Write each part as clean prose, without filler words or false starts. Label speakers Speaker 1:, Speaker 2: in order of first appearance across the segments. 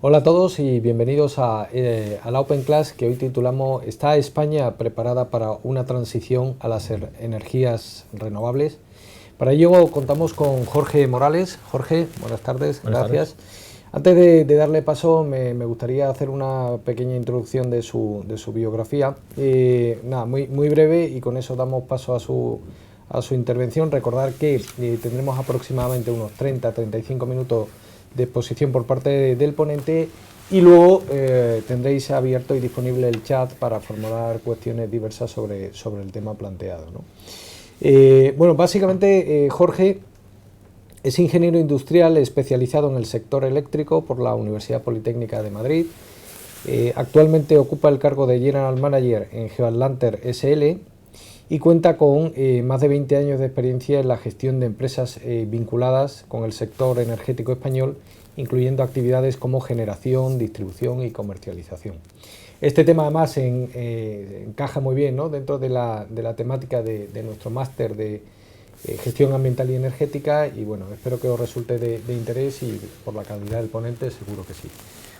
Speaker 1: Hola a todos y bienvenidos a la Open Class que hoy titulamos ¿Está España preparada para una transición a las energías renovables? Para ello contamos con Jorge Morales. Jorge, buenas tardes,
Speaker 2: Buenas
Speaker 1: gracias.
Speaker 2: tardes.
Speaker 1: Antes de darle paso, me gustaría hacer una pequeña introducción de su biografía. Nada, muy breve y con eso damos paso a su intervención. Recordar que tendremos aproximadamente unos 30-35 minutos de exposición por parte del ponente y luego tendréis abierto y disponible el chat para formular cuestiones diversas sobre el tema planteado, ¿no? Bueno, básicamente Jorge es ingeniero industrial especializado en el sector eléctrico por la Universidad Politécnica de Madrid. Actualmente ocupa el cargo de General Manager en Geoatlanter SL y cuenta con más de 20 años de experiencia en la gestión de empresas vinculadas con el sector energético español, incluyendo actividades como generación, distribución y comercialización. Este tema además encaja muy bien, ¿no?, dentro de la temática de nuestro máster de gestión ambiental y energética y bueno, espero que os resulte de interés y por la calidad del ponente seguro que sí.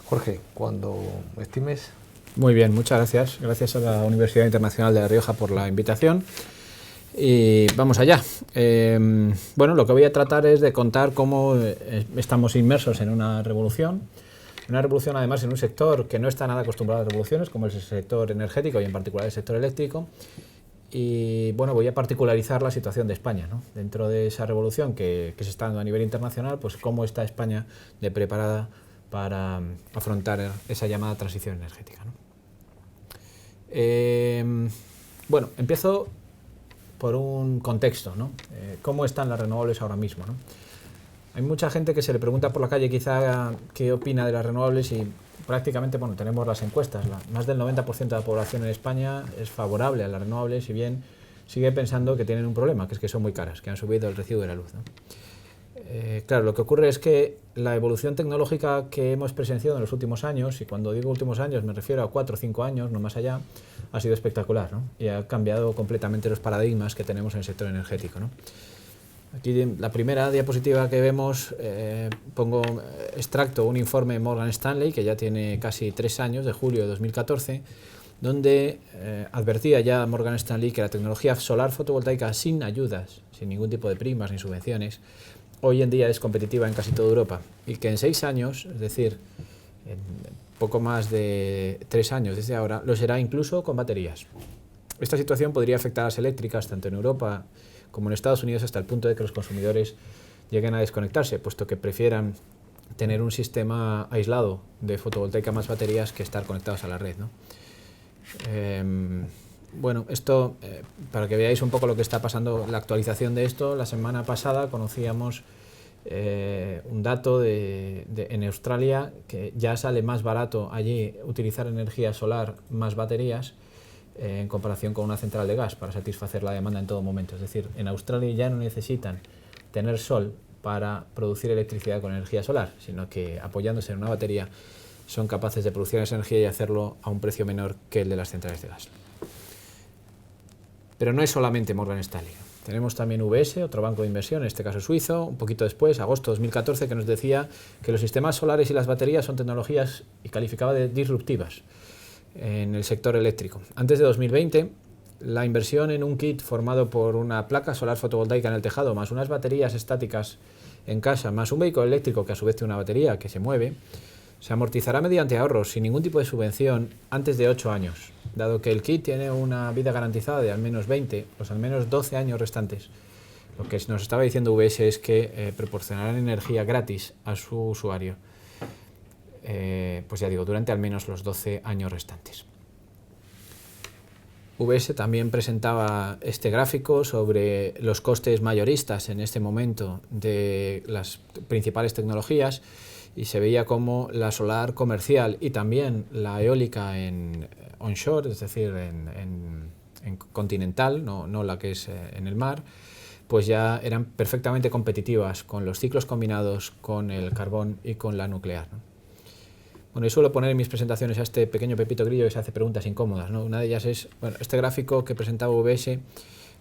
Speaker 1: Jorge, cuando estimes.
Speaker 2: Muy bien, muchas gracias. Gracias a la Universidad Internacional de La Rioja por la invitación. Y vamos allá. Bueno, lo que voy a tratar es de contar cómo estamos inmersos en una revolución además en un sector que no está nada acostumbrado a revoluciones, como es el sector energético y en particular el sector eléctrico. Y bueno, voy a particularizar la situación de España, ¿no? Dentro de esa revolución que se está dando a nivel internacional, pues cómo está España de preparada para afrontar esa llamada transición energética, ¿no? Bueno, empiezo por un contexto, ¿no? ¿Cómo están las renovables ahora mismo, ¿no? Hay mucha gente que se le pregunta por la calle quizá qué opina de las renovables y prácticamente, bueno, tenemos las encuestas. Más del 90% de la población en España es favorable a las renovables, si bien sigue pensando que tienen un problema, que es que son muy caras, que han subido el recibo de la luz, ¿no? Claro, lo que ocurre es que la evolución tecnológica que hemos presenciado en los últimos años, y cuando digo últimos años me refiero a 4 o 5 años, no más allá, ha sido espectacular, ¿no? Y ha cambiado completamente los paradigmas que tenemos en el sector energético, ¿no? Aquí la primera diapositiva que vemos, extracto un informe de Morgan Stanley, que ya tiene casi 3 años, de julio de 2014, donde advertía ya Morgan Stanley que la tecnología solar fotovoltaica sin ayudas, sin ningún tipo de primas ni subvenciones, hoy en día es competitiva en casi toda Europa y que en 6 años, es decir, en poco más de 3 años desde ahora, lo será incluso con baterías. Esta situación podría afectar a las eléctricas tanto en Europa como en Estados Unidos hasta el punto de que los consumidores lleguen a desconectarse, puesto que prefieran tener un sistema aislado de fotovoltaica más baterías que estar conectados a la red, ¿no? Bueno, esto, para que veáis un poco lo que está pasando, la actualización de esto, la semana pasada conocíamos un dato en Australia que ya sale más barato allí utilizar energía solar más baterías en comparación con una central de gas para satisfacer la demanda en todo momento. Es decir, en Australia ya no necesitan tener sol para producir electricidad con energía solar, sino que apoyándose en una batería son capaces de producir esa energía y hacerlo a un precio menor que el de las centrales de gas. Pero no es solamente Morgan Stanley. Tenemos también UBS, otro banco de inversión, en este caso suizo, un poquito después, agosto de 2014, que nos decía que los sistemas solares y las baterías son tecnologías, y calificaba de disruptivas, en el sector eléctrico. Antes de 2020, la inversión en un kit formado por una placa solar fotovoltaica en el tejado, más unas baterías estáticas en casa, más un vehículo eléctrico que a su vez tiene una batería que se mueve, se amortizará mediante ahorros sin ningún tipo de subvención antes de 8 años, dado que el kit tiene una vida garantizada de al menos 20, pues al menos 12 años restantes. Lo que nos estaba diciendo UBS es que proporcionarán energía gratis a su usuario, pues ya digo, durante al menos los 12 años restantes. UBS también presentaba este gráfico sobre los costes mayoristas en este momento de las principales tecnologías y se veía como la solar comercial y también la eólica en onshore, es decir, en continental, no la que es en el mar, pues ya eran perfectamente competitivas con los ciclos combinados, con el carbón y con la nuclear, ¿no? Bueno, yo suelo poner en mis presentaciones a este pequeño Pepito Grillo que se hace preguntas incómodas, ¿no? Una de ellas es, bueno, este gráfico que presentaba UBS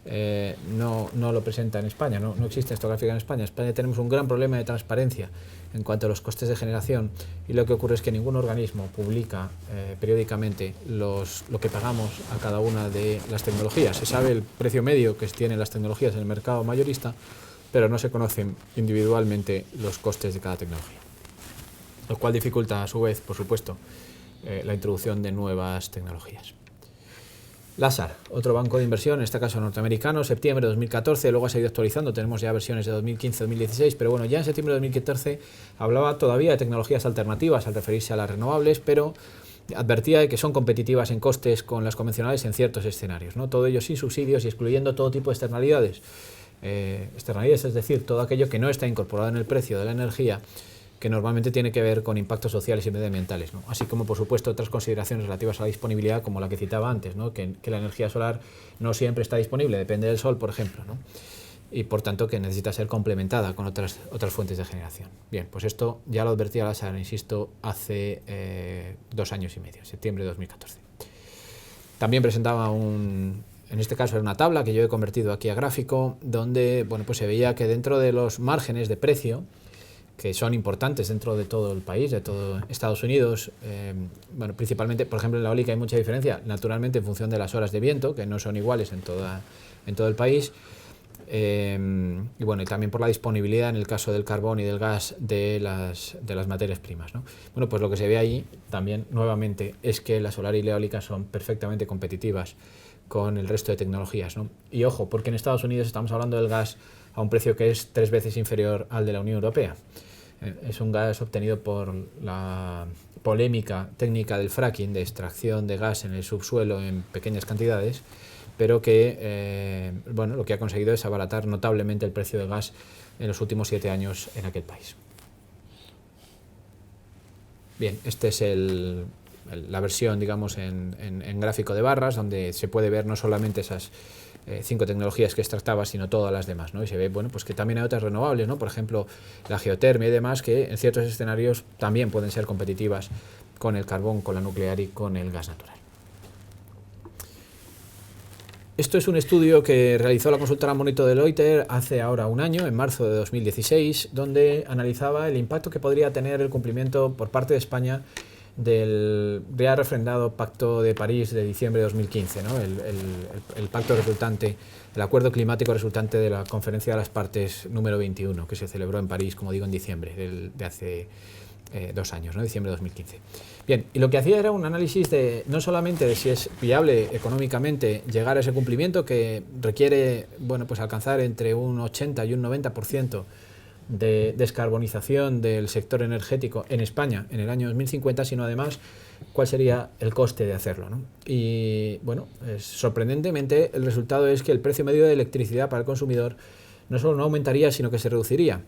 Speaker 2: no lo presenta en España, no existe esto gráfico en España. En España tenemos un gran problema de transparencia en cuanto a los costes de generación, y lo que ocurre es que ningún organismo publica periódicamente lo que pagamos a cada una de las tecnologías. Se sabe el precio medio que tienen las tecnologías en el mercado mayorista, pero no se conocen individualmente los costes de cada tecnología, lo cual dificulta a su vez, por supuesto, la introducción de nuevas tecnologías. Lazard, otro banco de inversión, en este caso norteamericano, septiembre de 2014, luego ha seguido actualizando, tenemos ya versiones de 2015-2016, pero bueno, ya en septiembre de 2014 hablaba todavía de tecnologías alternativas al referirse a las renovables, pero advertía de que son competitivas en costes con las convencionales en ciertos escenarios, ¿no? Todo ello sin subsidios y excluyendo todo tipo de externalidades. Externalidades, es decir, todo aquello que no está incorporado en el precio de la energía, que normalmente tiene que ver con impactos sociales y medioambientales, ¿no? Así como, por supuesto, otras consideraciones relativas a la disponibilidad, como la que citaba antes, ¿no? que la energía solar no siempre está disponible, depende del sol, por ejemplo, ¿no? Y por tanto que necesita ser complementada con otras fuentes de generación. Bien, pues esto ya lo advertía Lazard, insisto, hace 2 años y medio, septiembre de 2014. También presentaba en este caso era una tabla que yo he convertido aquí a gráfico, donde bueno, pues se veía que dentro de los márgenes de precio, que son importantes dentro de todo el país, de todo Estados Unidos, bueno, principalmente, por ejemplo, en la eólica hay mucha diferencia, naturalmente en función de las horas de viento, que no son iguales en todo el país, y bueno, y también por la disponibilidad en el caso del carbón y del gas de las materias primas, ¿no? Bueno, pues lo que se ve ahí también, nuevamente, es que la solar y la eólica son perfectamente competitivas con el resto de tecnologías, ¿no? Y ojo, porque en Estados Unidos estamos hablando del gas a un precio que es 3 veces inferior al de la Unión Europea. Es un gas obtenido por la polémica técnica del fracking, de extracción de gas en el subsuelo en pequeñas cantidades, pero que bueno, lo que ha conseguido es abaratar notablemente el precio del gas en los últimos 7 años en aquel país. Bien, esta es la versión, digamos, en gráfico de barras, donde se puede ver no solamente esas 5 tecnologías que extractaba, sino todas las demás, ¿no? Y se ve, bueno, pues que también hay otras renovables, ¿no? Por ejemplo, la geotermia y demás, que en ciertos escenarios también pueden ser competitivas con el carbón, con la nuclear y con el gas natural. Esto es un estudio que realizó la consultora Monitor Deloitte hace ahora un año, en marzo de 2016, donde analizaba el impacto que podría tener el cumplimiento por parte de España del ya refrendado Pacto de París de diciembre de 2015, ¿no? El pacto resultante, el acuerdo climático resultante de la Conferencia de las Partes número 21, que se celebró en París, como digo, en diciembre de hace 2 años, ¿no? Diciembre de 2015. Bien, y lo que hacía era un análisis no solamente de si es viable económicamente llegar a ese cumplimiento, que requiere, bueno, pues alcanzar entre un 80 y un 90% de descarbonización del sector energético en España en el año 2050, sino además cuál sería el coste de hacerlo, ¿no? Y bueno, sorprendentemente el resultado es que el precio medio de electricidad para el consumidor no solo no aumentaría, sino que se reduciría.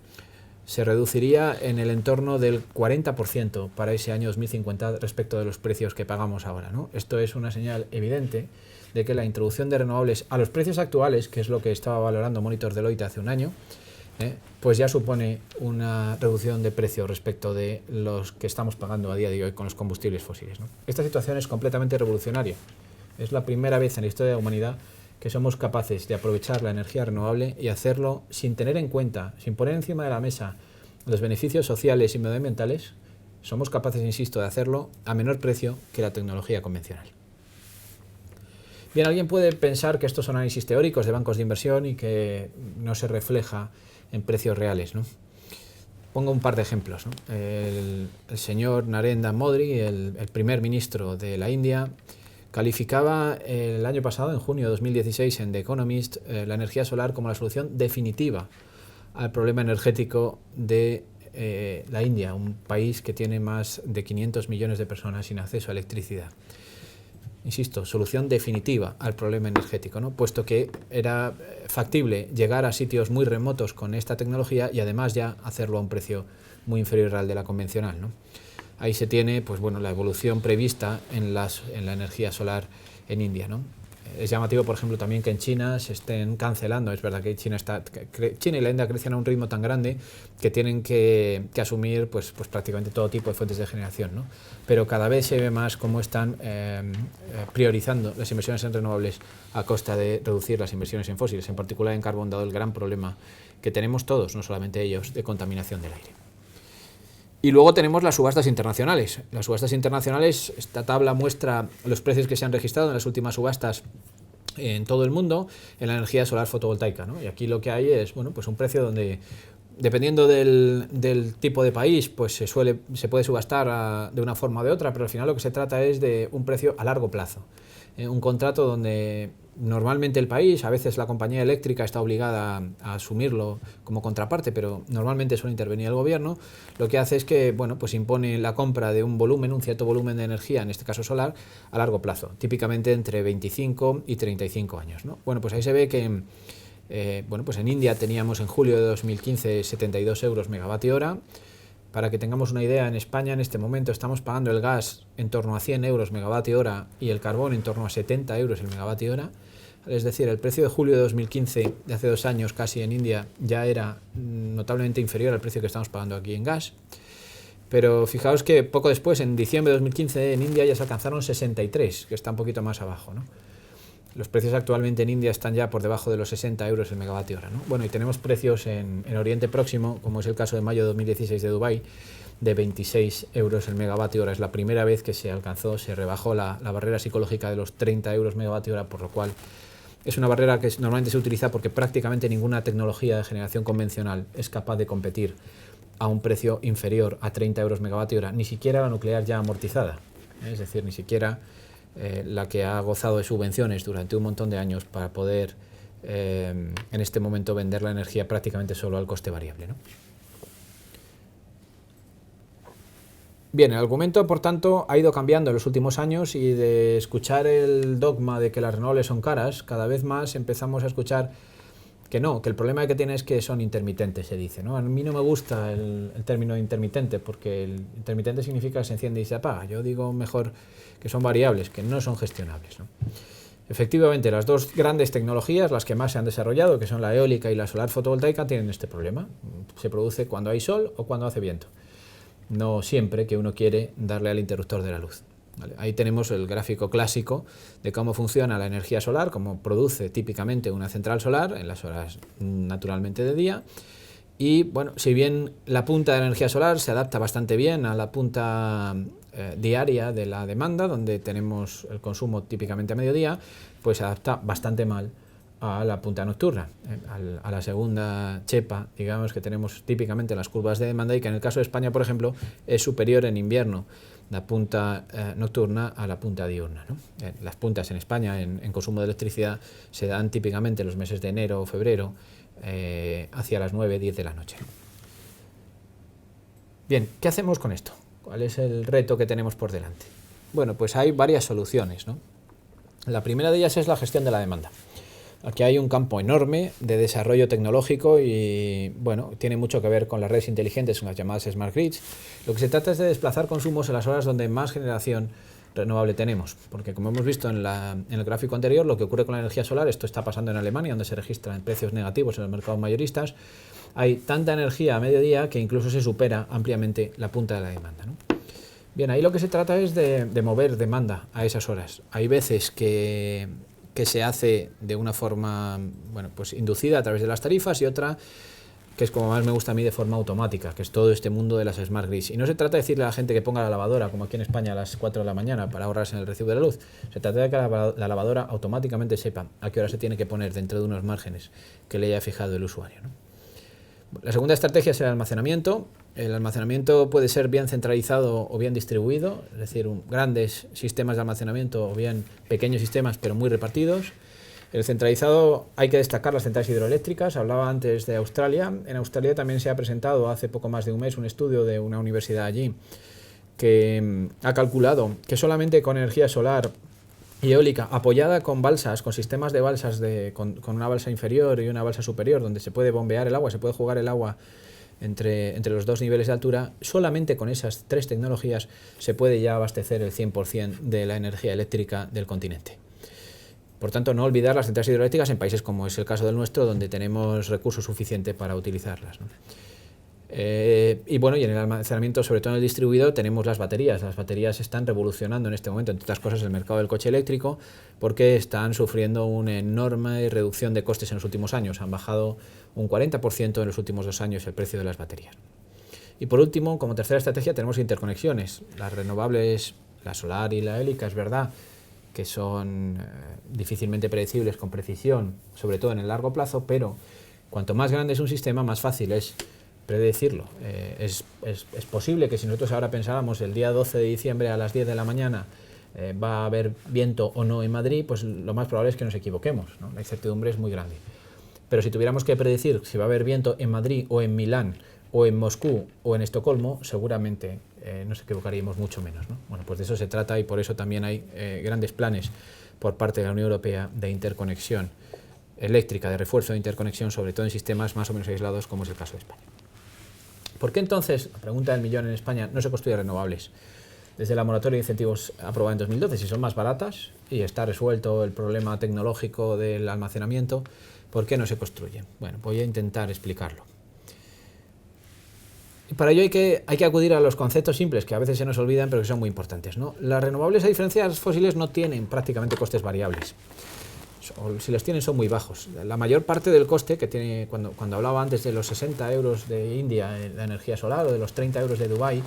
Speaker 2: Se reduciría en el entorno del 40% para ese año 2050 respecto de los precios que pagamos ahora, ¿no? Esto es una señal evidente de que la introducción de renovables a los precios actuales, que es lo que estaba valorando Monitor Deloitte hace un año, pues ya supone una reducción de precio respecto de los que estamos pagando a día de hoy con los combustibles fósiles, ¿no? Esta situación es completamente revolucionaria. Es la primera vez en la historia de la humanidad que somos capaces de aprovechar la energía renovable y hacerlo sin tener en cuenta, sin poner encima de la mesa los beneficios sociales y medioambientales. Somos capaces, insisto, de hacerlo a menor precio que la tecnología convencional. Bien, alguien puede pensar que estos son análisis teóricos de bancos de inversión y que no se refleja en precios reales, ¿no? Pongo un par de ejemplos, ¿no? El señor Narendra Modi, el primer ministro de la India, calificaba el año pasado, en junio de 2016, en The Economist, la energía solar como la solución definitiva al problema energético de la India, un país que tiene más de 500 millones de personas sin acceso a electricidad. Insisto, solución definitiva al problema energético, ¿no? Puesto que era factible llegar a sitios muy remotos con esta tecnología y además ya hacerlo a un precio muy inferior al de la convencional, ¿no? Ahí se tiene, pues bueno, la evolución prevista en la energía solar en India, ¿no? Es llamativo, por ejemplo, también que en China se estén cancelando. Es verdad que China y la India crecen a un ritmo tan grande que tienen que asumir pues prácticamente todo tipo de fuentes de generación, ¿no? Pero cada vez se ve más cómo están priorizando las inversiones en renovables a costa de reducir las inversiones en fósiles, en particular en carbón, dado el gran problema que tenemos todos, no solamente ellos, de contaminación del aire. Y luego tenemos las subastas internacionales. Las subastas internacionales, esta tabla muestra los precios que se han registrado en las últimas subastas en todo el mundo en la energía solar fotovoltaica, ¿no? Y aquí lo que hay es, bueno, pues un precio donde, dependiendo del tipo de país, pues se puede subastar de una forma o de otra, pero al final lo que se trata es de un precio a largo plazo. Un contrato donde normalmente el país, a veces la compañía eléctrica está obligada a asumirlo como contraparte, pero normalmente suele intervenir el gobierno. Lo que hace es que, bueno, pues impone la compra de un cierto volumen de energía, en este caso solar, a largo plazo, típicamente entre 25 y 35 años, ¿no? Bueno, pues ahí se ve que pues en India teníamos en julio de 2015 72 euros megavatio hora. Para que tengamos una idea, en España en este momento estamos pagando el gas en torno a 100 euros megavatio hora y el carbón en torno a 70 euros el megavatio hora. Es decir, el precio de julio de 2015, de hace 2 años casi en India, ya era notablemente inferior al precio que estamos pagando aquí en gas. Pero fijaos que poco después, en diciembre de 2015, en India ya se alcanzaron 63, que está un poquito más abajo, ¿no? Los precios actualmente en India están ya por debajo de los 60 euros el megavatio hora, ¿no? Bueno, y tenemos precios en Oriente Próximo, como es el caso de mayo de 2016 de Dubái, de 26 euros el megavatio hora. Es la primera vez que se rebajó la barrera psicológica de los 30 euros megavatio hora, por lo cual es una barrera que normalmente se utiliza porque prácticamente ninguna tecnología de generación convencional es capaz de competir a un precio inferior a 30 euros megavatio hora, ni siquiera la nuclear ya amortizada, es decir, ni siquiera la que ha gozado de subvenciones durante un montón de años para poder en este momento vender la energía prácticamente solo al coste variable, ¿no? Bien, el argumento, por tanto, ha ido cambiando en los últimos años y de escuchar el dogma de que las renovables son caras, cada vez más empezamos a escuchar que no, que el problema que tiene es que son intermitentes, se dice, ¿no? A mí no me gusta el término intermitente, porque el intermitente significa que se enciende y se apaga. Yo digo mejor que son variables, que no son gestionables, ¿no? Efectivamente, las dos grandes tecnologías, las que más se han desarrollado, que son la eólica y la solar fotovoltaica, tienen este problema. Se produce cuando hay sol o cuando hace viento. No siempre que uno quiere darle al interruptor de la luz. ¿Vale? Ahí tenemos el gráfico clásico de cómo funciona la energía solar, cómo produce típicamente una central solar en las horas naturalmente de día. Y bueno, si bien la punta de la energía solar se adapta bastante bien a la punta diaria de la demanda, donde tenemos el consumo típicamente a mediodía, pues se adapta bastante mal a la punta nocturna, a la segunda chepa, digamos, que tenemos típicamente en las curvas de demanda, y que en el caso de España, por ejemplo, es superior en invierno la punta nocturna a la punta diurna, ¿no? Las puntas en España en consumo de electricidad se dan típicamente en los meses de enero o febrero, hacia las 9-10 de la noche. Bien, ¿qué hacemos con esto? ¿Cuál es el reto que tenemos por delante? Bueno, pues hay varias soluciones, ¿no? La primera de ellas es la gestión de la demanda. Aquí hay un campo enorme de desarrollo tecnológico y, bueno, tiene mucho que ver con las redes inteligentes, con las llamadas Smart Grids. Lo que se trata es de desplazar consumos en las horas donde más generación renovable tenemos, porque como hemos visto en el gráfico anterior, lo que ocurre con la energía solar, esto está pasando en Alemania, donde se registran precios negativos en los mercados mayoristas, hay tanta energía a mediodía que incluso se supera ampliamente la punta de la demanda, ¿no? Bien, ahí lo que se trata es de mover demanda a esas horas. Hay veces que se hace de una forma, bueno, pues inducida a través de las tarifas, y otra que es como más me gusta a mí, de forma automática, que es todo este mundo de las Smart Grids. Y no se trata de decirle a la gente que ponga la lavadora, como aquí en España, a las 4 de la mañana para ahorrarse en el recibo de la luz. Se trata de que la lavadora automáticamente sepa a qué hora se tiene que poner dentro de unos márgenes que le haya fijado el usuario, ¿no? La segunda estrategia es el almacenamiento. El almacenamiento puede ser bien centralizado o bien distribuido, es decir, grandes sistemas de almacenamiento o bien pequeños sistemas pero muy repartidos. El centralizado, hay que destacar las centrales hidroeléctricas. Hablaba antes de Australia. En Australia también se ha presentado hace poco más de un mes un estudio de una universidad allí que ha calculado que solamente con energía solar y eólica apoyada con balsas, con sistemas de balsas con una balsa inferior y una balsa superior, donde se puede bombear el agua, se puede jugar el agua entre los dos niveles de altura, solamente con esas tres tecnologías se puede ya abastecer el 100% de la energía eléctrica del continente. Por tanto, no olvidar las centrales hidroeléctricas en países como es el caso del nuestro, donde tenemos recursos suficientes para utilizarlas, ¿no? Y bueno, y en el almacenamiento, sobre todo en el distribuido, tenemos las baterías. Las baterías están revolucionando en este momento, entre otras cosas, el mercado del coche eléctrico, porque están sufriendo una enorme reducción de costes en los últimos años. Han bajado un 40% en los últimos 2 años el precio de las baterías. Y por último, como tercera estrategia, tenemos interconexiones. Las renovables, la solar y la eólica, es verdad que son difícilmente predecibles con precisión, sobre todo en el largo plazo, pero cuanto más grande es un sistema, más fácil es predecirlo. Es posible que si nosotros ahora pensáramos el día 12 de diciembre a las 10 de la mañana va a haber viento o no en Madrid, pues lo más probable es que nos equivoquemos, ¿no? La incertidumbre es muy grande. Pero si tuviéramos que predecir si va a haber viento en Madrid o en Milán o en Moscú o en Estocolmo, seguramente nos equivocaríamos mucho menos, ¿no? Bueno, pues de eso se trata, y por eso también hay grandes planes por parte de la Unión Europea de interconexión eléctrica, de refuerzo de interconexión, sobre todo en sistemas más o menos aislados, como es el caso de España. ¿Por qué entonces, la pregunta del millón, en España no se construyen renovables? Desde la moratoria de incentivos aprobada en 2012, si son más baratas y está resuelto el problema tecnológico del almacenamiento, ¿por qué no se construyen? Bueno, voy a intentar explicarlo. Y para ello hay que acudir a los conceptos simples, que a veces se nos olvidan, pero que son muy importantes, ¿no? Las renovables, a diferencia de las fósiles, no tienen prácticamente costes variables. O si los tienen, son muy bajos. La mayor parte del coste que tiene, cuando hablaba antes de los 60 euros de India en la energía solar, o de los 30 euros de Dubái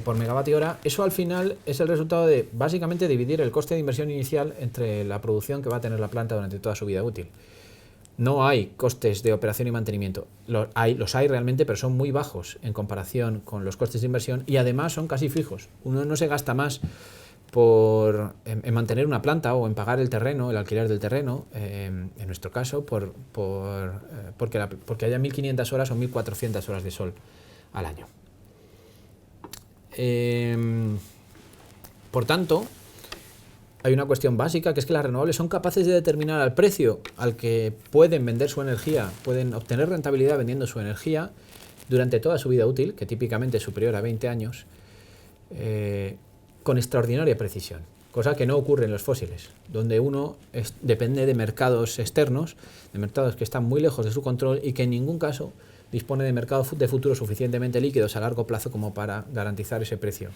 Speaker 2: por megavatio hora, eso al final es el resultado de básicamente dividir el coste de inversión inicial entre la producción que va a tener la planta durante toda su vida útil. No hay costes de operación y mantenimiento. Los hay realmente, pero son muy bajos en comparación con los costes de inversión, y además son casi fijos. Uno no se gasta más en mantener una planta o en pagar el terreno, el alquiler del terreno, en nuestro caso, porque haya 1.500 horas o 1.400 horas de sol al año. Por tanto, hay una cuestión básica, que es que las renovables son capaces de determinar al precio al que pueden vender su energía, pueden obtener rentabilidad vendiendo su energía durante toda su vida útil, que típicamente es superior a 20 años, con extraordinaria precisión, cosa que no ocurre en los fósiles, donde uno depende de mercados externos, de mercados que están muy lejos de su control y que en ningún caso dispone de mercados de futuro suficientemente líquidos a largo plazo como para garantizar ese precio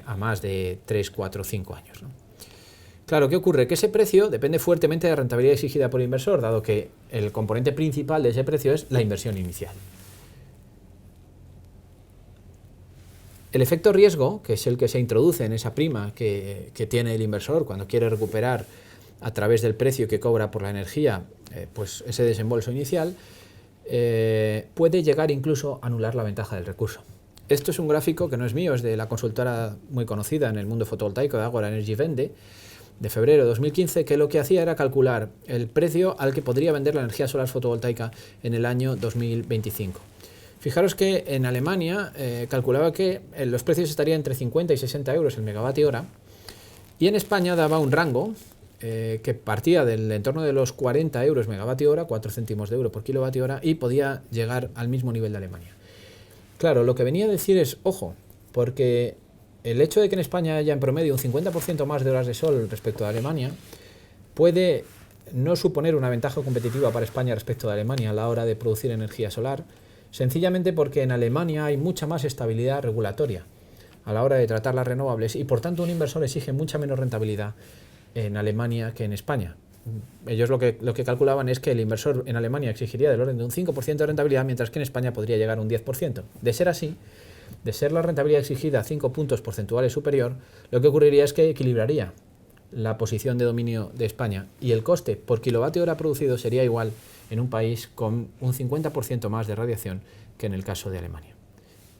Speaker 2: a más de 3, 4, 5 años, ¿no? Claro, ¿qué ocurre? Que ese precio depende fuertemente de la rentabilidad exigida por el inversor, dado que el componente principal de ese precio es la inversión inicial. El efecto riesgo, que es el que se introduce en esa prima que tiene el inversor cuando quiere recuperar a través del precio que cobra por la energía, pues ese desembolso inicial, puede llegar incluso a anular la ventaja del recurso. Esto es un gráfico que no es mío, es de la consultora muy conocida en el mundo fotovoltaico de Agora Energy Vende, de febrero de 2015, que lo que hacía era calcular el precio al que podría vender la energía solar fotovoltaica en el año 2025. Fijaros que en Alemania calculaba que los precios estarían entre 50 y 60 euros el megavatio hora, y en España daba un rango que partía del entorno de los 40 euros megavatio hora, 4 céntimos de euro por kilovatio hora, y podía llegar al mismo nivel de Alemania. Claro, lo que venía a decir es, ojo, porque el hecho de que en España haya en promedio un 50% más de horas de sol respecto a Alemania puede no suponer una ventaja competitiva para España respecto de Alemania a la hora de producir energía solar, sencillamente porque en Alemania hay mucha más estabilidad regulatoria a la hora de tratar las renovables, y por tanto un inversor exige mucha menos rentabilidad en Alemania que en España. Ellos lo que calculaban es que el inversor en Alemania exigiría del orden de un 5% de rentabilidad, mientras que en España podría llegar a un 10%. De ser así, de ser la rentabilidad exigida 5 puntos porcentuales superior, lo que ocurriría es que equilibraría la posición de dominio de España, y el coste por kilovatio hora producido sería igual en un país con un 50% más de radiación que en el caso de Alemania.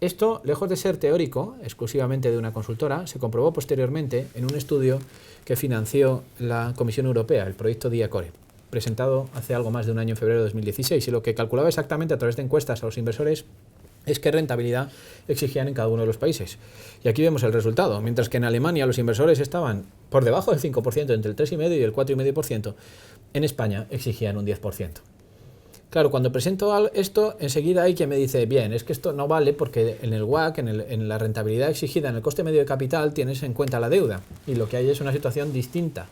Speaker 2: Esto, lejos de ser teórico, exclusivamente de una consultora, se comprobó posteriormente en un estudio que financió la Comisión Europea, el proyecto DIA-CORE, presentado hace algo más de un año, en febrero de 2016, y lo que calculaba exactamente a través de encuestas a los inversores es qué rentabilidad exigían en cada uno de los países. Y aquí vemos el resultado. Mientras que en Alemania los inversores estaban por debajo del 5%, entre el 3,5% y el 4,5%, en España exigían un 10%. Claro, cuando presento esto, enseguida hay quien me dice, bien, es que esto no vale porque en el WACC, en la rentabilidad exigida, en el coste medio de capital, tienes en cuenta la deuda, y lo que hay es una situación distinta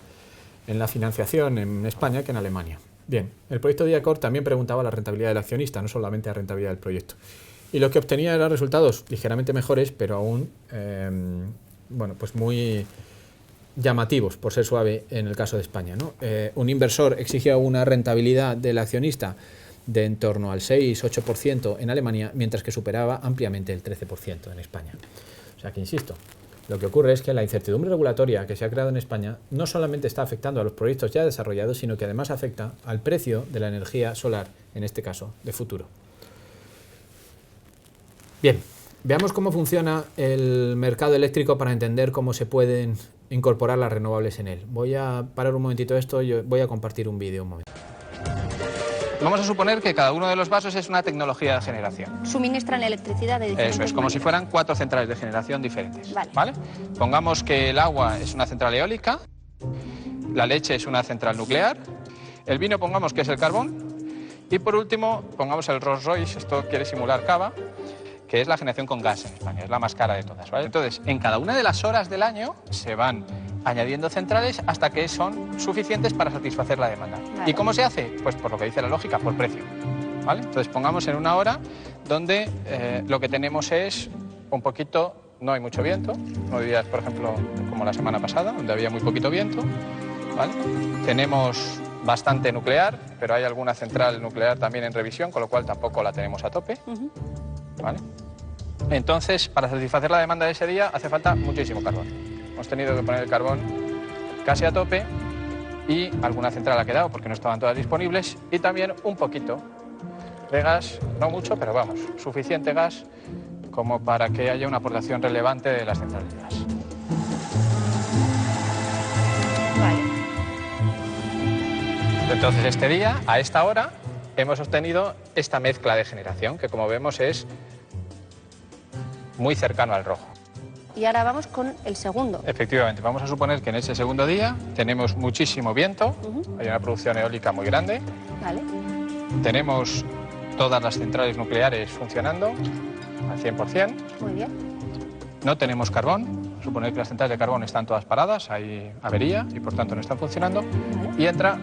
Speaker 2: en la financiación en España que en Alemania. Bien, el proyecto de IACOR también preguntaba la rentabilidad del accionista, no solamente la rentabilidad del proyecto. Y lo que obtenía eran resultados ligeramente mejores, pero aún bueno, pues muy llamativos, por ser suave, en el caso de España, ¿no? Un inversor exigía una rentabilidad del accionista de en torno al 6-8% en Alemania, mientras que superaba ampliamente el 13% en España. O sea que, insisto, lo que ocurre es que la incertidumbre regulatoria que se ha creado en España no solamente está afectando a los proyectos ya desarrollados, sino que además afecta al precio de la energía solar, en este caso, de futuro. Bien, veamos cómo funciona el mercado eléctrico para entender cómo se pueden incorporar las renovables en él. Voy a parar un momentito esto y voy a compartir un vídeo un momento.
Speaker 3: Vamos a suponer que cada uno de los vasos es una tecnología de generación.
Speaker 4: Suministran electricidad de diferentes
Speaker 3: Eso es, como
Speaker 4: maneras.
Speaker 3: si fueran 4 centrales de generación diferentes.
Speaker 4: Vale.
Speaker 3: Pongamos que el agua es una central eólica, la leche es una central nuclear, el vino pongamos que es el carbón y por último pongamos el Rolls Royce, esto quiere simular cava, que es la generación con gas en España, es la más cara de todas, ¿vale? Entonces, en cada una de las horas del año se van añadiendo centrales hasta que son suficientes para satisfacer la demanda.
Speaker 4: Vale.
Speaker 3: ¿Y cómo se hace? Pues por lo que dice la lógica, por precio, ¿vale? Entonces, pongamos en una hora donde lo que tenemos es un poquito, no hay mucho viento, no días, por ejemplo, como la semana pasada, donde había muy poquito viento, ¿vale? Tenemos bastante nuclear, pero hay alguna central nuclear también en revisión, con lo cual tampoco la tenemos a tope. ¿Vale? Entonces, para satisfacer la demanda de ese día hace falta muchísimo carbón. Hemos tenido que poner el carbón casi a tope y alguna central ha quedado porque no estaban todas disponibles y también un poquito de gas, no mucho, pero vamos, suficiente gas como para que haya una aportación relevante de las centrales de gas.
Speaker 4: Vale.
Speaker 3: Entonces, este día, a esta hora, hemos obtenido esta mezcla de generación, que como vemos es muy cercano al rojo.
Speaker 4: Y ahora vamos con el segundo.
Speaker 3: Efectivamente, vamos a suponer que en ese segundo día tenemos muchísimo viento, hay una producción eólica muy grande,
Speaker 4: Vale.
Speaker 3: tenemos todas las centrales nucleares funcionando al 100%,
Speaker 4: Muy bien.
Speaker 3: no tenemos carbón, suponer que las centrales de carbón están todas paradas, hay avería y por tanto no están funcionando,
Speaker 4: Vale.
Speaker 3: y entra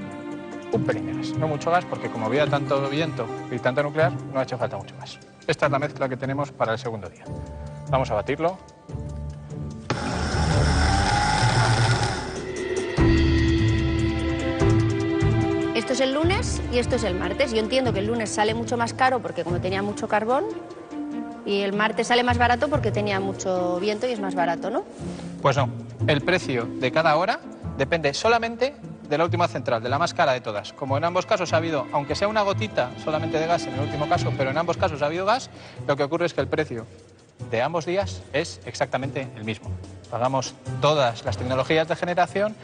Speaker 3: un pelín de gas, no mucho gas porque como había tanto viento y tanto nuclear no ha hecho falta mucho gas. Esta es la mezcla que tenemos para el segundo día. Vamos a batirlo.
Speaker 4: Esto es el lunes y esto es el martes. Yo entiendo que el lunes sale mucho más caro porque como tenía mucho carbón y el martes sale más barato porque tenía mucho viento y es más barato, ¿no?
Speaker 3: Pues no, el precio de cada hora depende solamente de la última central, de la más cara de todas. Como en ambos casos ha habido, aunque sea una gotita solamente de gas en el último caso, pero en ambos casos ha habido gas, lo que ocurre es que el precio de ambos días es exactamente el mismo. Pagamos todas las tecnologías de generación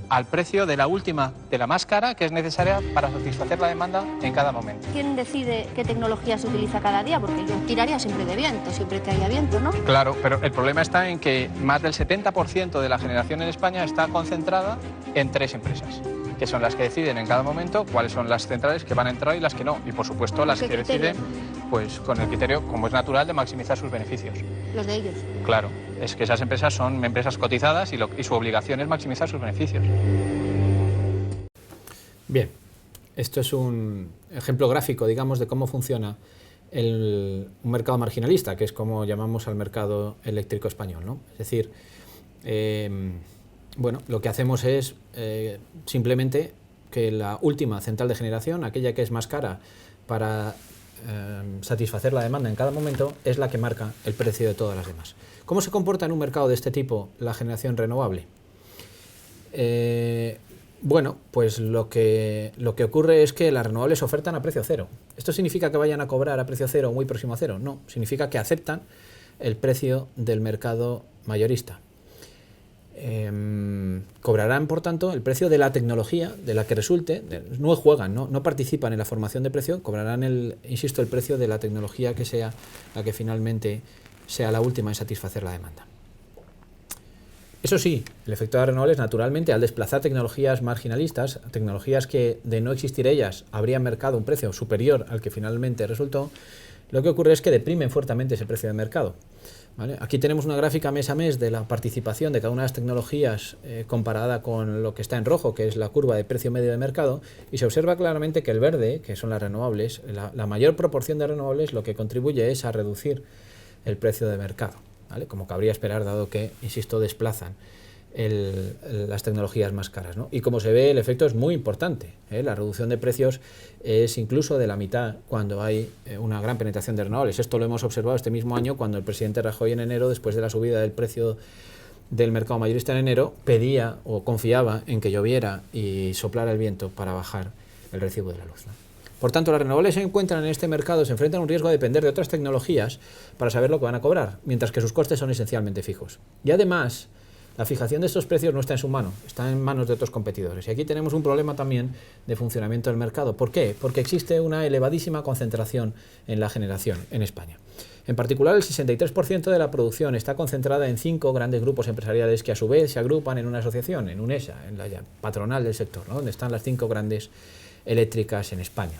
Speaker 3: al precio de la última, de la más cara, que es necesaria para satisfacer la demanda en cada momento.
Speaker 4: ¿Quién decide qué tecnología se utiliza cada día? Porque yo tiraría siempre de viento, siempre que haya viento, ¿no?
Speaker 3: Claro, pero el problema está en que más del 70% de la generación en España está concentrada en 3 empresas, que son las que deciden en cada momento cuáles son las centrales que van a entrar y las que no. Y por supuesto las
Speaker 4: ¿Qué
Speaker 3: que
Speaker 4: criterio?
Speaker 3: deciden, pues con el criterio, como es natural, de maximizar sus beneficios.
Speaker 4: Los de ellos.
Speaker 3: Claro, es que esas empresas son empresas cotizadas y su obligación es maximizar sus beneficios.
Speaker 2: Bien, esto es un ejemplo gráfico, digamos, de cómo funciona un mercado marginalista, que es como llamamos al mercado eléctrico español, ¿no? Es decir, bueno, lo que hacemos es simplemente que la última central de generación, aquella que es más cara para satisfacer la demanda en cada momento, es la que marca el precio de todas las demás. ¿Cómo se comporta en un mercado de este tipo la generación renovable? Bueno, pues lo que ocurre es que las renovables ofertan a precio cero. ¿Esto significa que vayan a cobrar a precio cero o muy próximo a cero? No, significa que aceptan el precio del mercado mayorista. Cobrarán, por tanto, el precio de la tecnología de la que resulte, no juegan, no participan en la formación de precio, cobrarán, insisto, el precio de la tecnología que sea la que finalmente sea la última en satisfacer la demanda. Eso sí, el efecto de las renovables, naturalmente, al desplazar tecnologías marginalistas, tecnologías que de no existir ellas habrían mercado un precio superior al que finalmente resultó, lo que ocurre es que deprimen fuertemente ese precio de mercado. ¿Vale? Aquí tenemos una gráfica mes a mes de la participación de cada una de las tecnologías comparada con lo que está en rojo, que es la curva de precio medio de mercado, y se observa claramente que el verde, que son las renovables, la mayor proporción de renovables lo que contribuye es a reducir el precio de mercado, ¿vale? Como cabría esperar, dado que, insisto, desplazan las tecnologías más caras, ¿no? Y como se ve, el efecto es muy importante, ¿eh? La reducción de precios es incluso de la mitad cuando hay una gran penetración de renovables. Esto lo hemos observado este mismo año cuando el presidente Rajoy en enero, después de la subida del precio del mercado mayorista en enero, pedía o confiaba en que lloviera y soplara el viento para bajar el recibo de la luz, ¿no? Por tanto, las renovables se encuentran en este mercado, se enfrentan a un riesgo de depender de otras tecnologías para saber lo que van a cobrar, mientras que sus costes son esencialmente fijos. Y además, la fijación de estos precios no está en su mano, está en manos de otros competidores. Y aquí tenemos un problema también de funcionamiento del mercado. ¿Por qué? Porque existe una elevadísima concentración en la generación en España. En particular, el 63% de la producción está concentrada en 5 grandes grupos empresariales que a su vez se agrupan en una asociación, en UNESA, en la patronal del sector, ¿no? Donde están las 5 grandes eléctricas en España.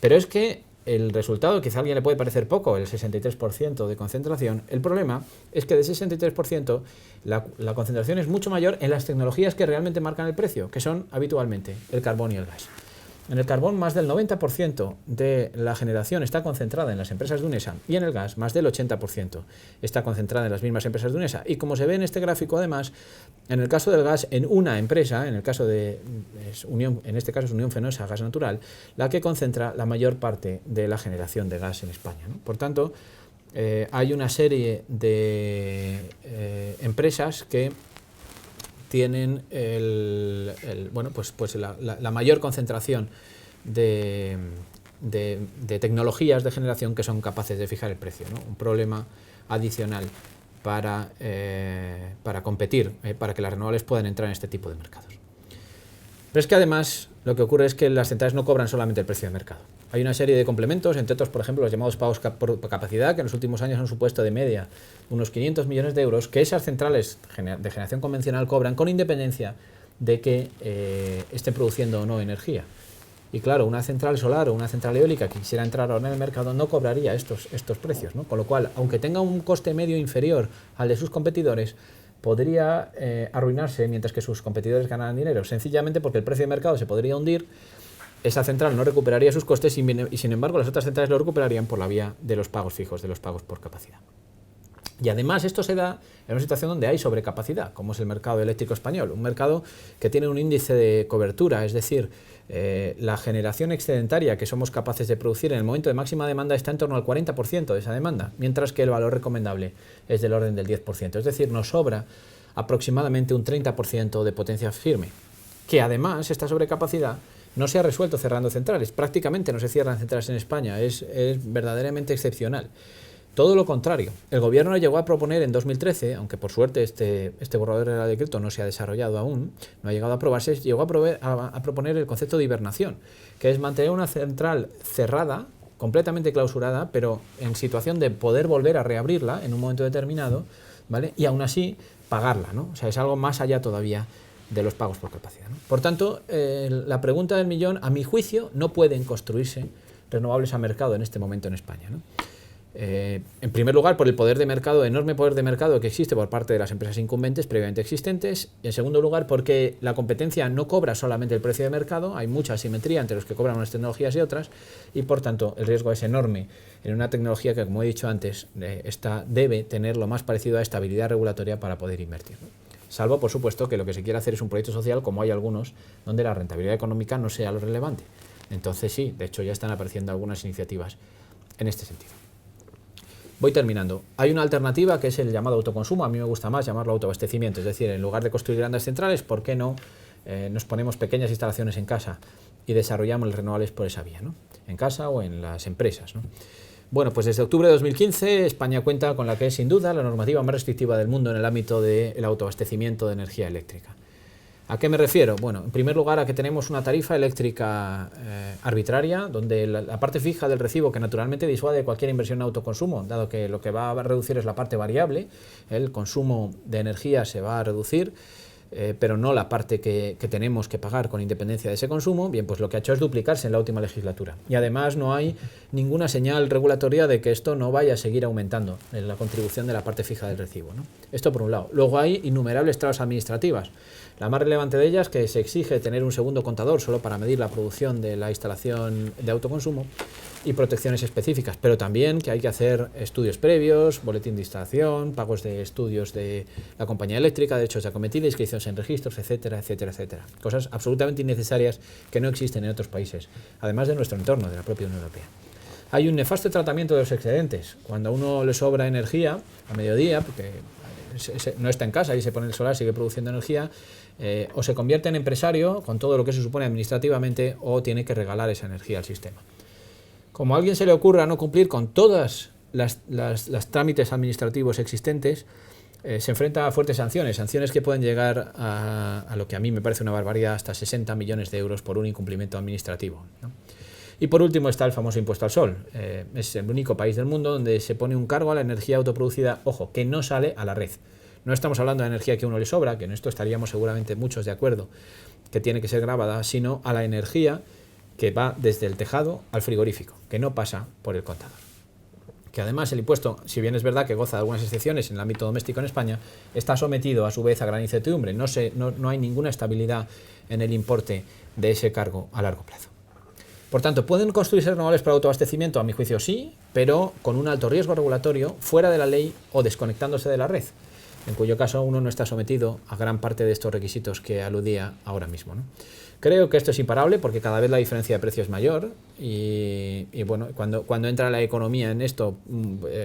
Speaker 2: Pero es que el resultado, quizá a alguien le puede parecer poco, el 63% de concentración. El problema es que de ese 63% la concentración es mucho mayor en las tecnologías que realmente marcan el precio, que son habitualmente el carbón y el gas. En el carbón, más del 90% de la generación está concentrada en las empresas de UNESA, y en el gas, más del 80% está concentrada en las mismas empresas de UNESA. Y como se ve en este gráfico, además, en el caso del gas, en una empresa, en el caso de en este caso es Unión Fenosa Gas Natural, la que concentra la mayor parte de la generación de gas en España, ¿no? Por tanto, hay una serie de empresas que tienen la mayor concentración de tecnologías de generación que son capaces de fijar el precio, ¿no? Un problema adicional para competir, para que las renovables puedan entrar en este tipo de mercados. Pero es que además lo que ocurre es que las centrales no cobran solamente el precio de mercado. Hay una serie de complementos, entre otros, por ejemplo, los llamados pagos por capacidad, que en los últimos años han supuesto de media unos 500 millones de euros, que esas centrales de generación convencional cobran con independencia de que estén produciendo o no energía. Y claro, una central solar o una central eólica que quisiera entrar ahora en el mercado no cobraría estos precios, ¿no? Con lo cual, aunque tenga un coste medio inferior al de sus competidores, podría arruinarse mientras que sus competidores ganaran dinero, sencillamente porque el precio de mercado se podría hundir. Esa central no recuperaría sus costes y sin embargo las otras centrales lo recuperarían por la vía de los pagos fijos, de los pagos por capacidad. Y además esto se da en una situación donde hay sobrecapacidad, como es el mercado eléctrico español, un mercado que tiene un índice de cobertura, es decir, la generación excedentaria que somos capaces de producir en el momento de máxima demanda está en torno al 40% de esa demanda, mientras que el valor recomendable es del orden del 10%, es decir, nos sobra aproximadamente un 30% de potencia firme, que además esta sobrecapacidad no se ha resuelto cerrando centrales, prácticamente no se cierran centrales en España, es verdaderamente excepcional. Todo lo contrario, el gobierno llegó a proponer en 2013, aunque por suerte este borrador del decreto no se ha desarrollado aún, no ha llegado a aprobarse, llegó a proponer el concepto de hibernación, que es mantener una central cerrada, completamente clausurada, pero en situación de poder volver a reabrirla en un momento determinado, ¿vale? Y aún así pagarla, ¿no? O sea, es algo más allá todavía de los pagos por capacidad, ¿no? Por tanto, la pregunta del millón, a mi juicio, no pueden construirse renovables a mercado en este momento en España, ¿no? En primer lugar, por el poder de mercado, enorme poder de mercado que existe por parte de las empresas incumbentes previamente existentes, y en segundo lugar, porque la competencia no cobra solamente el precio de mercado, hay mucha asimetría entre los que cobran unas tecnologías y otras, y por tanto el riesgo es enorme en una tecnología que, como he dicho antes, debe tener lo más parecido a estabilidad regulatoria para poder invertir, ¿no? Salvo, por supuesto, que lo que se quiera hacer es un proyecto social, como hay algunos, donde la rentabilidad económica no sea lo relevante. Entonces sí, de hecho ya están apareciendo algunas iniciativas en este sentido. Voy terminando. Hay una alternativa que es el llamado autoconsumo. A mí me gusta más llamarlo autoabastecimiento, es decir, en lugar de construir grandes centrales, ¿por qué no nos ponemos pequeñas instalaciones en casa y desarrollamos las renovables por esa vía, ¿no? En casa o en las empresas, ¿no? Bueno, pues desde octubre de 2015 España cuenta con la que es sin duda la normativa más restrictiva del mundo en el ámbito del autoabastecimiento de energía eléctrica. ¿A qué me refiero? Bueno, en primer lugar a que tenemos una tarifa eléctrica arbitraria, donde la parte fija del recibo, que naturalmente disuade cualquier inversión en autoconsumo, dado que lo que va a reducir es la parte variable, el consumo de energía se va a reducir, pero no la parte que tenemos que pagar con independencia de ese consumo, bien, pues lo que ha hecho es duplicarse en la última legislatura. Y además no hay ninguna señal regulatoria de que esto no vaya a seguir aumentando en la contribución de la parte fija del recibo, ¿no? Esto por un lado. Luego hay innumerables trabas administrativas. La más relevante de ellas, que se exige tener un segundo contador solo para medir la producción de la instalación de autoconsumo y protecciones específicas, pero también que hay que hacer estudios previos, boletín de instalación, pagos de estudios de la compañía eléctrica, derechos de acometida, inscripciones en registros, etcétera, etcétera, etcétera. Cosas absolutamente innecesarias que no existen en otros países, además de nuestro entorno, de la propia Unión Europea. Hay un nefasto tratamiento de los excedentes. Cuando a uno le sobra energía a mediodía, porque no está en casa y se pone el solar, sigue produciendo energía, o se convierte en empresario con todo lo que se supone administrativamente, o tiene que regalar esa energía al sistema. Como a alguien se le ocurra no cumplir con todas las trámites administrativos existentes, se enfrenta a fuertes sanciones que pueden llegar a lo que a mí me parece una barbaridad, hasta 60 millones de euros por un incumplimiento administrativo, ¿no? Y por último está el famoso impuesto al sol. Es el único país del mundo donde se pone un cargo a la energía autoproducida, ojo, que no sale a la red. No estamos hablando de energía que a uno le sobra, que en esto estaríamos seguramente muchos de acuerdo, que tiene que ser grabada, sino a la energía que va desde el tejado al frigorífico, que no pasa por el contador. Que además el impuesto, si bien es verdad que goza de algunas excepciones en el ámbito doméstico en España, está sometido a su vez a gran incertidumbre. No hay ninguna estabilidad en el importe de ese cargo a largo plazo. Por tanto, ¿pueden construirse renovables para autoabastecimiento? A mi juicio sí, pero con un alto riesgo regulatorio, fuera de la ley o desconectándose de la red, en cuyo caso uno no está sometido a gran parte de estos requisitos que aludía ahora mismo, ¿no? Creo que esto es imparable porque cada vez la diferencia de precio es mayor y bueno, cuando entra la economía en esto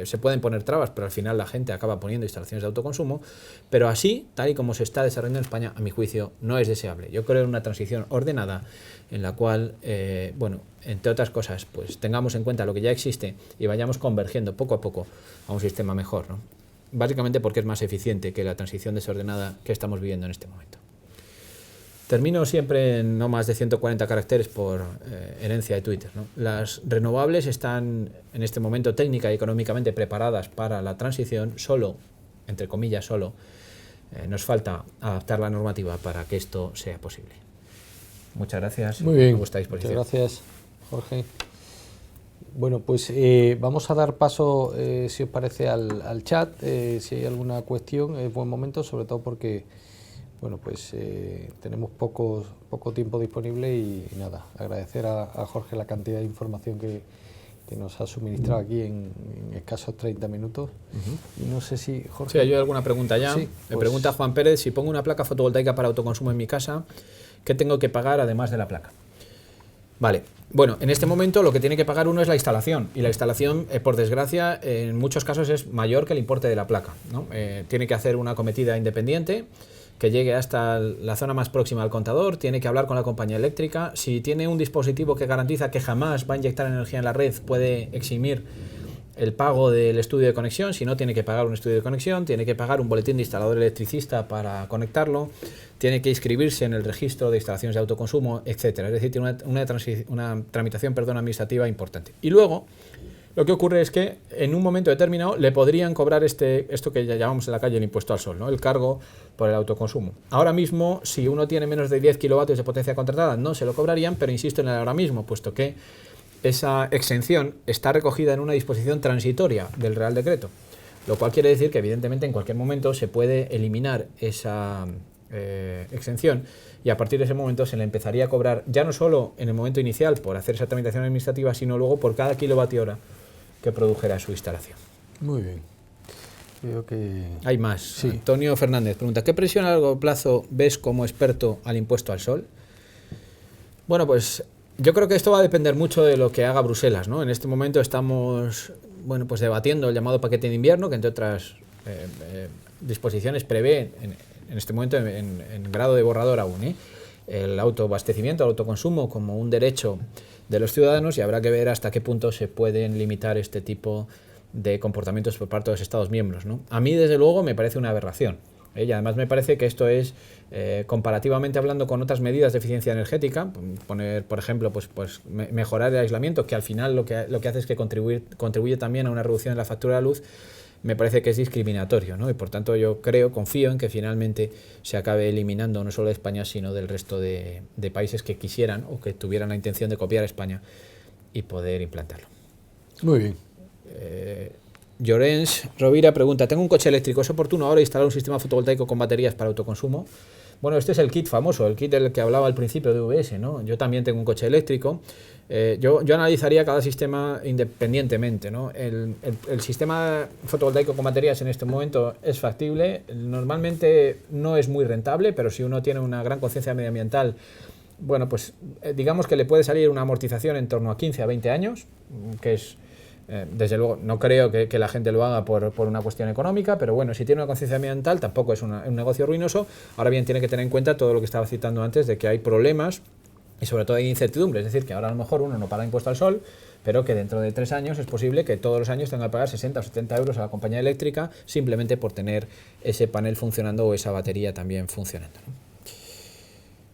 Speaker 2: se pueden poner trabas, pero al final la gente acaba poniendo instalaciones de autoconsumo, pero así, tal y como se está desarrollando en España, a mi juicio no es deseable. Yo creo en una transición ordenada en la cual, bueno, entre otras cosas, pues tengamos en cuenta lo que ya existe y vayamos convergiendo poco a poco a un sistema mejor, ¿no? Básicamente porque es más eficiente que la transición desordenada que estamos viviendo en este momento. Termino siempre en no más de 140 caracteres por herencia de Twitter, ¿no? Las renovables están en este momento técnica y económicamente preparadas para la transición, solo, entre comillas, solo, nos falta adaptar la normativa para que esto sea posible. Muchas gracias.
Speaker 1: Muy bien,
Speaker 2: a vuestra disposición.
Speaker 1: muchas gracias, Jorge. Bueno, pues vamos a dar paso, si os parece, al chat. Si hay alguna cuestión, es buen momento, sobre todo porque bueno, pues tenemos poco tiempo disponible y nada, agradecer a Jorge la cantidad de información que nos ha suministrado aquí en escasos 30 minutos. Y no sé si, Jorge...
Speaker 2: Sí, hay alguna pregunta ya.
Speaker 1: Sí,
Speaker 2: Me pregunta Juan Pérez, si pongo una placa fotovoltaica para autoconsumo en mi casa, ¿qué tengo que pagar además de la placa? Vale, bueno, en este momento lo que tiene que pagar uno es la instalación, y la instalación, por desgracia, en muchos casos es mayor que el importe de la placa, ¿no? Tiene que hacer una acometida independiente que llegue hasta la zona más próxima al contador, tiene que hablar con la compañía eléctrica. Si tiene un dispositivo que garantiza que jamás va a inyectar energía en la red, puede eximir el pago del estudio de conexión. Si no, tiene que pagar un estudio de conexión, tiene que pagar un boletín de instalador electricista para conectarlo, tiene que inscribirse en el registro de instalaciones de autoconsumo, etcétera. Es decir, tiene una tramitación administrativa importante. Y luego, lo que ocurre es que en un momento determinado le podrían cobrar esto que ya llamamos en la calle el impuesto al sol, ¿no? El cargo por el autoconsumo. Ahora mismo, si uno tiene menos de 10 kilovatios de potencia contratada, no se lo cobrarían, pero insisto en el ahora mismo, puesto que esa exención está recogida en una disposición transitoria del Real Decreto, lo cual quiere decir que evidentemente en cualquier momento se puede eliminar esa exención, y a partir de ese momento se le empezaría a cobrar ya no solo en el momento inicial por hacer esa tramitación administrativa, sino luego por cada kilovatio hora que produjera su instalación.
Speaker 1: Muy bien. Creo que...
Speaker 2: Hay más.
Speaker 1: Sí.
Speaker 2: Antonio Fernández pregunta, ¿qué presión a largo plazo ves como experto al impuesto al sol? Bueno, pues yo creo que esto va a depender mucho de lo que haga Bruselas, ¿no? En este momento estamos, bueno, pues debatiendo el llamado paquete de invierno, que entre otras disposiciones prevé en este momento en grado de borrador aún, el autoabastecimiento, el autoconsumo como un derecho de los ciudadanos, y habrá que ver hasta qué punto se pueden limitar este tipo de comportamientos por parte de los Estados miembros, ¿no? A mí, desde luego, me parece una aberración. Y además me parece que esto es, comparativamente hablando con otras medidas de eficiencia energética, poner, por ejemplo, pues mejorar el aislamiento, que al final lo que hace es que contribuye también a una reducción de la factura de la luz. me parece que es discriminatorio, ¿no? Y por tanto yo confío en que finalmente se acabe eliminando no solo de España, sino del resto de países que quisieran o que tuvieran la intención de copiar a España y poder implantarlo.
Speaker 1: Muy bien.
Speaker 2: Llorens Rovira pregunta, tengo un coche eléctrico, ¿es oportuno ahora instalar un sistema fotovoltaico con baterías para autoconsumo? Bueno, este es el kit famoso, el kit del que hablaba al principio de UBS, ¿no? Yo también tengo un coche eléctrico. Yo analizaría cada sistema independientemente, ¿no? El sistema fotovoltaico con baterías en este momento es factible, normalmente no es muy rentable, pero si uno tiene una gran conciencia medioambiental, bueno, pues digamos que le puede salir una amortización en torno a 15 a 20 años, que es, desde luego, no creo que la gente lo haga por una cuestión económica, pero bueno, si tiene una conciencia ambiental tampoco es un negocio ruinoso. Ahora bien, tiene que tener en cuenta todo lo que estaba citando antes, de que hay problemas y sobre todo hay incertidumbre, es decir, que ahora a lo mejor uno no paga impuesto al sol, pero que dentro de 3 años es posible que todos los años tenga que pagar 60 o 70 euros a la compañía eléctrica simplemente por tener ese panel funcionando o esa batería también funcionando, ¿no?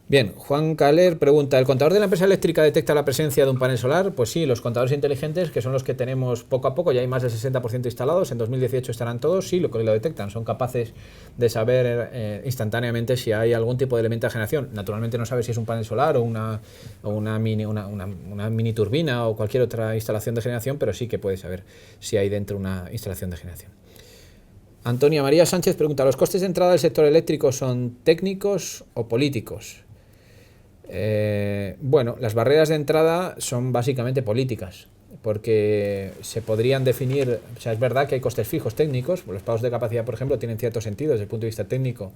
Speaker 2: Bien, Juan Caler pregunta, ¿el contador de la empresa eléctrica detecta la presencia de un panel solar? Pues sí, los contadores inteligentes, que son los que tenemos poco a poco, ya hay más del 60% instalados, en 2018 estarán todos, sí, lo que lo detectan, son capaces de saber instantáneamente si hay algún tipo de elemento de generación. Naturalmente no sabe si es un panel solar o una mini turbina o cualquier otra instalación de generación, pero sí que puede saber si hay dentro una instalación de generación. Antonia María Sánchez pregunta, ¿los costes de entrada del sector eléctrico son técnicos o políticos? Bueno, las barreras de entrada son básicamente políticas, porque se podrían definir, o sea, es verdad que hay costes fijos técnicos, los pagos de capacidad, por ejemplo, tienen cierto sentido desde el punto de vista técnico,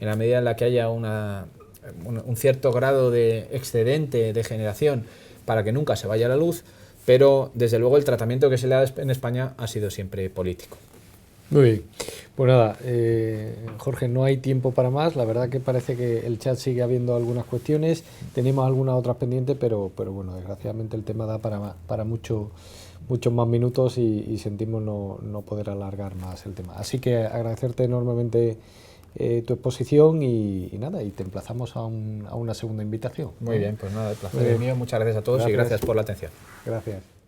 Speaker 2: en la medida en la que haya un cierto grado de excedente de generación para que nunca se vaya la luz, pero desde luego el tratamiento que se le da en España ha sido siempre político.
Speaker 1: Muy bien. Pues nada, Jorge, no hay tiempo para más. La verdad que parece que el chat sigue habiendo algunas cuestiones. Tenemos algunas otras pendientes, pero bueno, desgraciadamente el tema da para muchos más minutos y sentimos no poder alargar más el tema. Así que agradecerte enormemente tu exposición y nada, y te emplazamos a una segunda invitación.
Speaker 2: Muy bien, pues nada, el placer es mío. Muchas gracias a todos y gracias por la atención.
Speaker 1: Gracias.